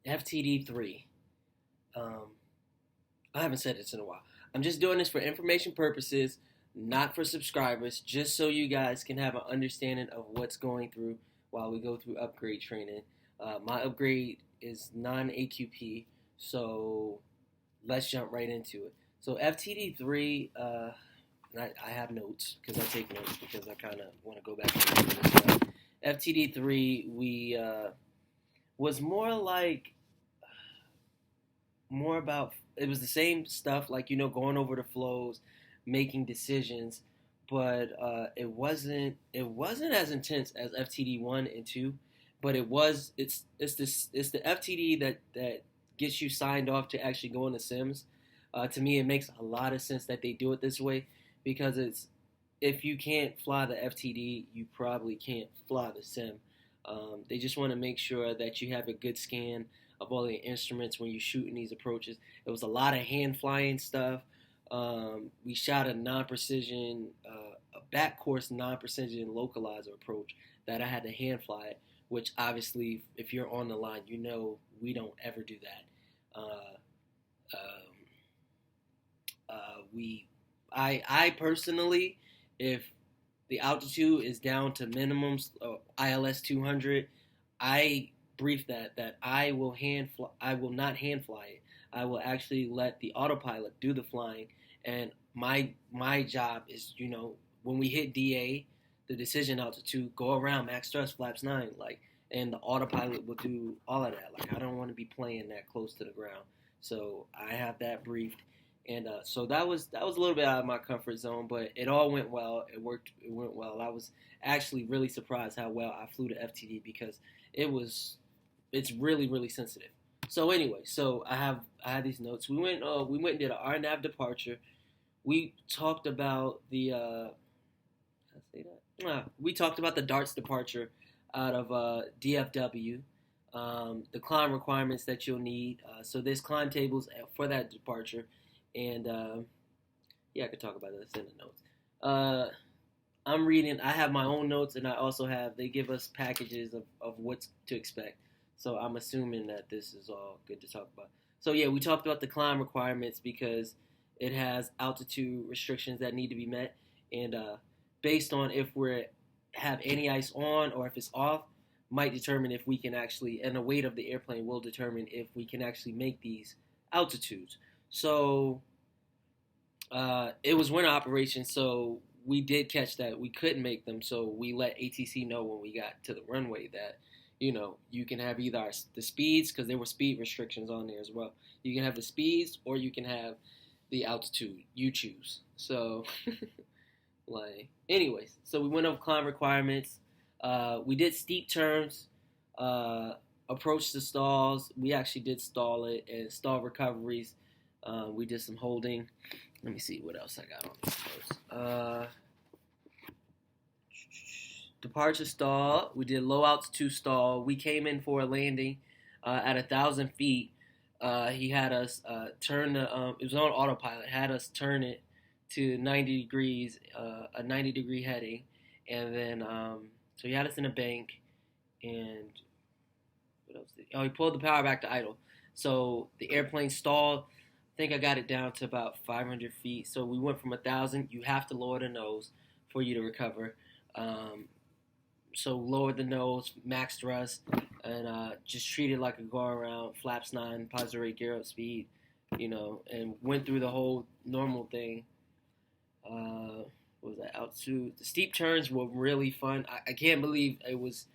FTD 3. Um, I haven't said this in a while. I'm just doing this for information purposes, not for subscribers, just so you guys can have an understanding of what's going through while we go through upgrade training. My upgrade is non-AQP, so let's jump right into it. So FTD 3, I have notes because I take notes because I kind of want to go back and this stuff. FTD 3, we was more about it was the same stuff like going over the flows, making decisions, but it wasn't as intense as FTD 1 and 2, but it's the FTD that gets you signed off to actually go into Sims. To me, it makes a lot of sense that they do it this way because it's if you can't fly the FTD, you probably can't fly the Sim. They just want to make sure that you have a good scan of all the instruments when you're shooting these approaches. It was a lot of hand flying stuff. We shot a non-precision, a back course non-precision localizer approach that I had to hand fly it, which obviously, if you're on the line, we don't ever do that. Um, I personally, if the altitude is down to minimums, ILS 200, I brief that I will not hand fly it. I will actually let the autopilot do the flying, and my job is when we hit DA, the decision altitude, go around max thrust flaps 9, and the autopilot will do all of that. Like I don't want to be playing that close to the ground, so I have that briefed. And so that was a little bit out of my comfort zone, but it all went well. It worked. It went well. I was actually really surprised how well I flew the FTD because it's really really sensitive. So anyway, I had these notes. We went and did an RNAV departure. We talked about the did I say that? We talked about the darts departure out of DFW. The climb requirements that you'll need. So there's climb tables for that departure, and yeah, I could talk about this in the notes. I'm reading. I have my own notes, and I also have. They give us packages of what to expect. So I'm assuming that this is all good to talk about. So yeah, we talked about the climb requirements because it has altitude restrictions that need to be met, and based on if we have any ice on or if it's off, might determine if we can actually, and the weight of the airplane will determine if we can actually make these altitudes. So it was winter operation, so we did catch that we couldn't make them. So we let ATC know when we got to the runway that you can have either the speeds, because there were speed restrictions on there as well. You can have the speeds or you can have the altitude. You choose. So anyways, so we went over climb requirements. We did steep turns, approach the stalls. We actually did stall it and stall recoveries. We did some holding. Let me see what else I got on these notes. Departure stall. We did low altitude stall. We came in for a landing at 1,000 feet. He had us turn the. It was on autopilot. Had us turn it to 90 degrees, a 90-degree heading, and then so he had us in a bank. And what else? He pulled the power back to idle. So the airplane stalled. I think I got it down to about 500 feet. So we went from 1,000. You have to lower the nose for you to recover. So lower the nose, max thrust, and just treat it like a go around, flaps 9, positive rate, gear up speed, and went through the whole normal thing. What was that? Altitude. The steep turns were really fun. I can't believe it was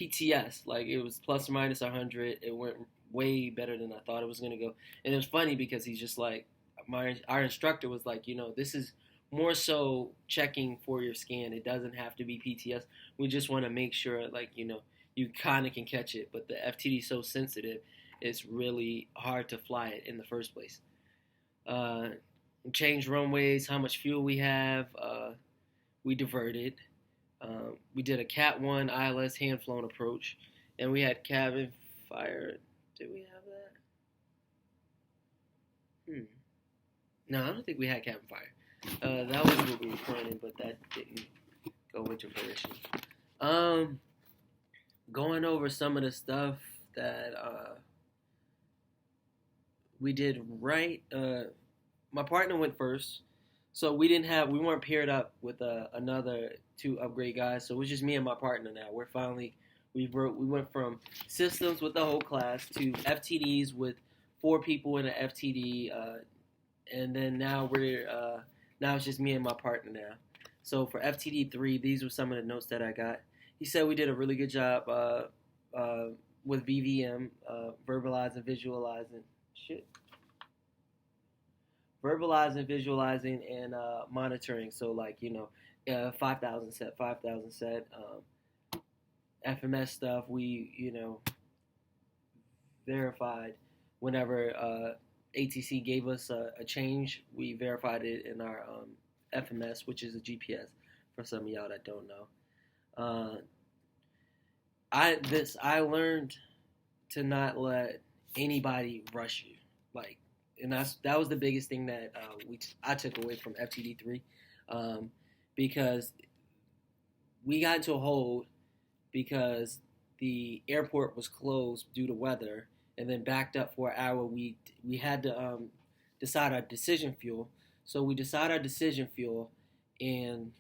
PTS. Like it was plus or minus 100. It went way better than I thought it was gonna go. And it was funny because he's just like our instructor was like, this is more so checking for your scan. It doesn't have to be PTS. We just want to make sure, you kind of can catch it. But the FTD is so sensitive, it's really hard to fly it in the first place. Change runways, how much fuel we have. We diverted. We did a Cat 1 ILS hand-flown approach. And we had cabin fire. Did we have that? No, I don't think we had cabin fire. That was what we were planning, but that didn't go into fruition. Going over some of the stuff that we did right. My partner went first, so we weren't paired up with another two upgrade guys. So it was just me and my partner now. We went from systems with the whole class to FTDs with four people in an FTD, and then now it's just me and my partner now. So for FTD 3, these were some of the notes that I got. He said we did a really good job with VVM, verbalizing, visualizing, shit, verbalizing, visualizing, and monitoring. So like 5,000 set, 5,000 set. FMS stuff we verified whenever ATC gave us a change. We verified it in our FMS, which is a GPS for some of y'all that don't know. I learned to not let anybody rush you, like, and that was the biggest thing that I took away from FTD 3, because we got into a hold because the airport was closed due to weather, and then backed up for an hour. We had to decide our decision fuel, so we decide our decision fuel and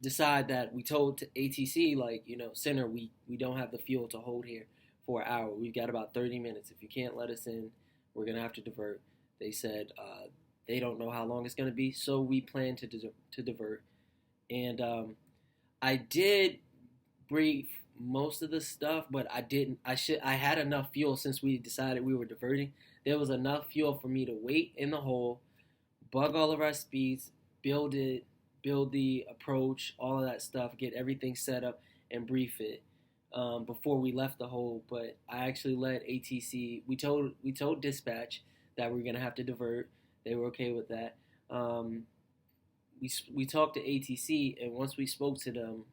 decide that we told ATC, like, center, we don't have the fuel to hold here for an hour. We've got about 30 minutes. If you can't let us in, we're going to have to divert. They said they don't know how long it's going to be, so we plan to divert. And I did brief most of the stuff, but I didn't. I had enough fuel since we decided we were diverting. There was enough fuel for me to wait in the hole, bug all of our speeds, build the approach, all of that stuff, get everything set up, and brief it before we left the hole. But I actually let ATC. We told dispatch that we were gonna have to divert. They were okay with that. We talked to ATC, and once we spoke to them,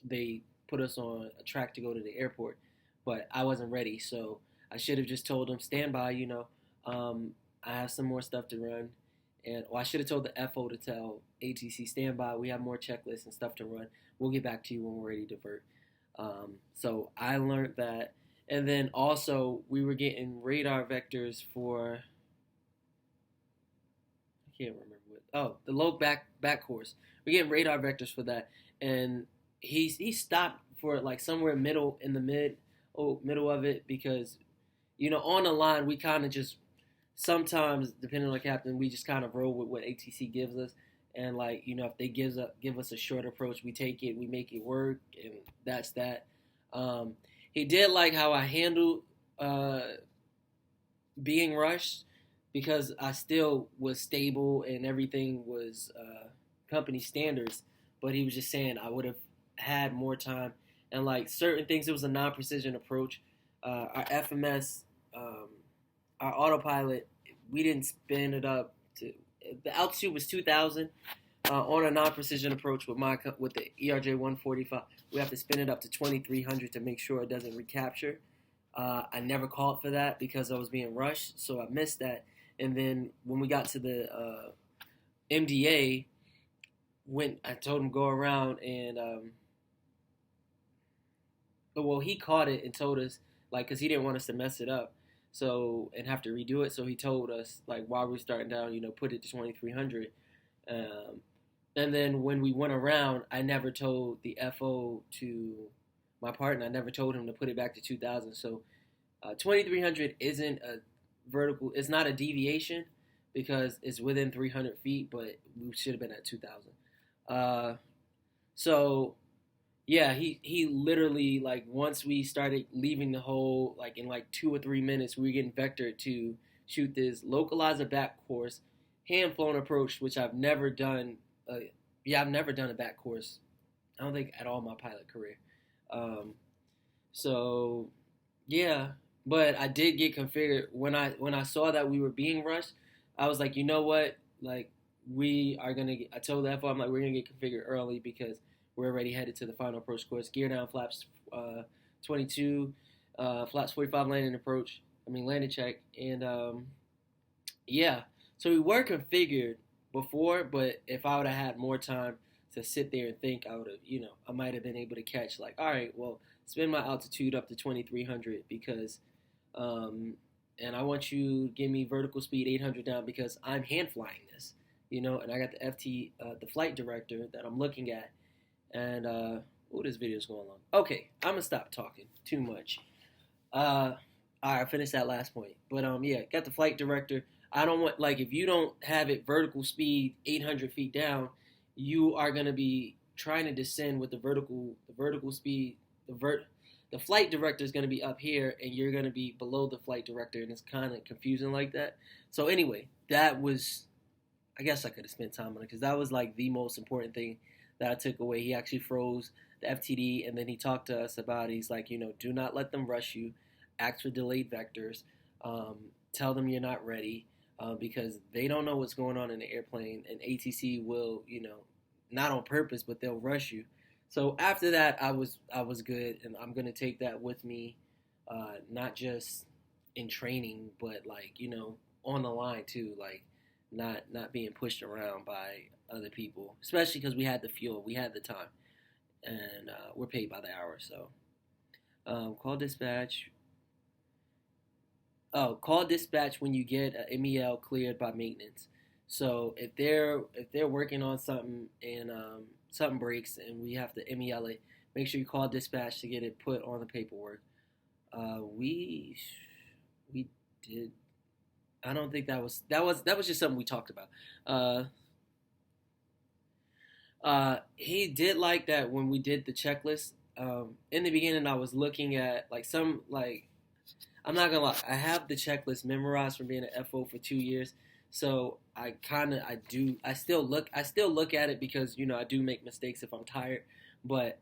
they put us on a track to go to the airport. But I wasn't ready, so I should have just told them, stand by. I have some more stuff to run. I should have told the FO to tell ATC, stand by. We have more checklists and stuff to run. We'll get back to you when we're ready to divert. So I learned that. And then also, we were getting radar vectors for, I can't remember what. Oh, the low back course. We're getting radar vectors for that. And he stopped for like somewhere middle of it, because on the line we kind of just, sometimes depending on the captain, we just kind of roll with what ATC gives us. And like, if they give us a short approach, we take it, we make it work, and that's that. He did like how I handled being rushed, because I still was stable and everything was company standards. But he was just saying I would have had more time, and like certain things, it was a non-precision approach. Our FMS, our autopilot, we didn't spin it up to, the altitude was 2,000 on a non-precision approach with the ERJ 145. We have to spin it up to 2,300 to make sure it doesn't recapture. I never called for that because I was being rushed, so I missed that. And then when we got to the MDA, I told him go around, and he caught it and told us, like, because he didn't want us to mess it up, so, and have to redo it. So he told us, like, while we were starting down, put it to 2,300. And then when we went around, I never told the FO to my partner. I never told him to put it back to 2,000. So 2,300 isn't a vertical. It's not a deviation because it's within 300 feet, but we should have been at 2,000. So yeah, he literally, like, once we started leaving the hole, like in like 2 or 3 minutes, we were getting vectored to shoot this localizer back course, hand flown approach, which I've never done. I've never done a back course, I don't think, at all my pilot career. So yeah, but I did get configured when I saw that we were being rushed. I was like, you know what, like, I told the FO, I'm like, we're gonna get configured early because we're already headed to the final approach course. Gear down, flaps 22, flaps 45, landing check, and yeah. So we were configured before, but if I would have had more time to sit there and think, I would have, I might have been able to catch, like, all right, well, spin my altitude up to 2,300 because and I want you to give me vertical speed 800 down because I'm hand flying this, and I got the the flight director that I'm looking at, and this video's going long. Okay, I'm gonna stop talking too much. All right, I finished that last point, but yeah, got the flight director. I don't want if you don't have it vertical speed 800 feet down, you are gonna be trying to descend with the vertical speed. The flight director is gonna be up here, and you're gonna be below the flight director, and it's kind of confusing like that. So anyway, that was. I guess I could have spent time on it because that was the most important thing that I took away. He actually froze the FTD, and then he talked to us about it. He's like, do not let them rush you. Ask for delayed vectors. Tell them you're not ready because they don't know what's going on in the airplane, and ATC will, not on purpose, but they'll rush you. So after that, I was good, and I'm gonna take that with me, not just in training, but on the line too, not being pushed around by other people, especially because we had the fuel, we had the time, and we're paid by the hour. So call dispatch. Oh, call dispatch when you get an MEL cleared by maintenance. So if they're working on something and something breaks and we have to MEL it, make sure you call dispatch to get it put on the paperwork. We did. I don't think that was just something we talked about. He did like that when we did the checklist. In the beginning, I was looking at I'm not gonna lie, I have the checklist memorized from being an FO for 2 years, so I still look at it because I do make mistakes if I'm tired, but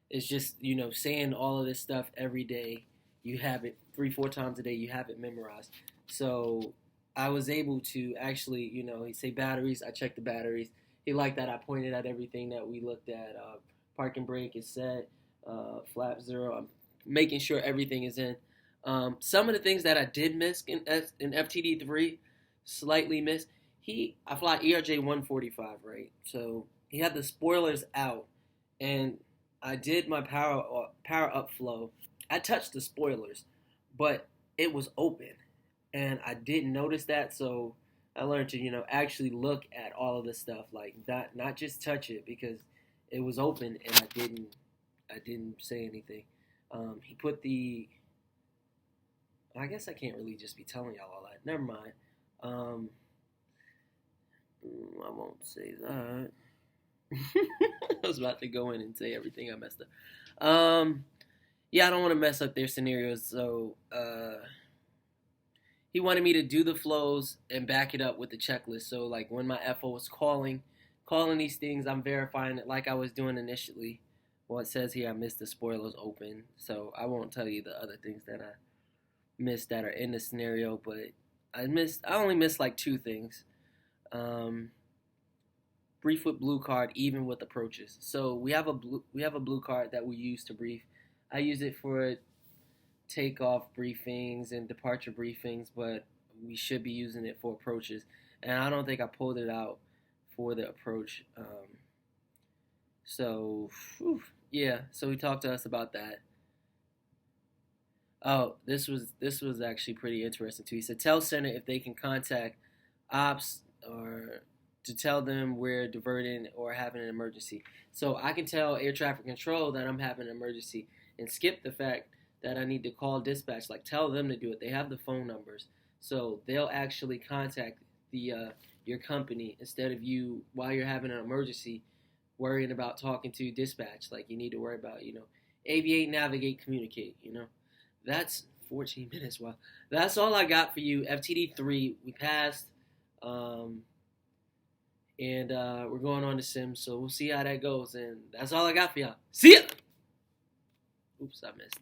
it's just saying all of this stuff every day. You have it 3-4 times a day. You have it memorized. So I was able to actually, he say batteries. I checked the batteries. He liked that I pointed at everything that we looked at. Park and brake is set. Flap zero. I'm making sure everything is in. Some of the things that I did miss in FTD3, slightly missed. I fly ERJ 145, right? So he had the spoilers out, and I did my power up flow. I touched the spoilers, but it was open, and I didn't notice that. So I learned to actually look at all of this stuff, not just touch it because it was open, and I didn't say anything. He put the. I guess I can't really just be telling y'all all that. Never mind. I won't say that. I was about to go in and say everything I messed up. Yeah, I don't want to mess up their scenarios. So he wanted me to do the flows and back it up with the checklist. So when my FO was calling these things, I'm verifying it like I was doing initially. Well, it says here I missed the spoilers open, so I won't tell you the other things that I missed that are in the scenario, but I only missed 2 things. Brief with blue card, even with approaches. So we have a blue card that we use to brief. I use it for takeoff briefings and departure briefings, but we should be using it for approaches. And I don't think I pulled it out for the approach. Yeah. So he talked to us about that. Oh, this was actually pretty interesting too. He said, "Tell center if they can contact ops or to tell them we're diverting or having an emergency." So I can tell air traffic control that I'm having an emergency and skip the fact that I need to call dispatch. Tell them to do it. They have the phone numbers, so they'll actually contact your company instead of you while you're having an emergency, worrying about talking to dispatch. You need to worry about aviate, navigate, communicate. That's 14 minutes. Wow. That's all I got for you. FTD3, we passed. And we're going on to Sims, so we'll see how that goes. And that's all I got for y'all. See ya! Oops, I missed.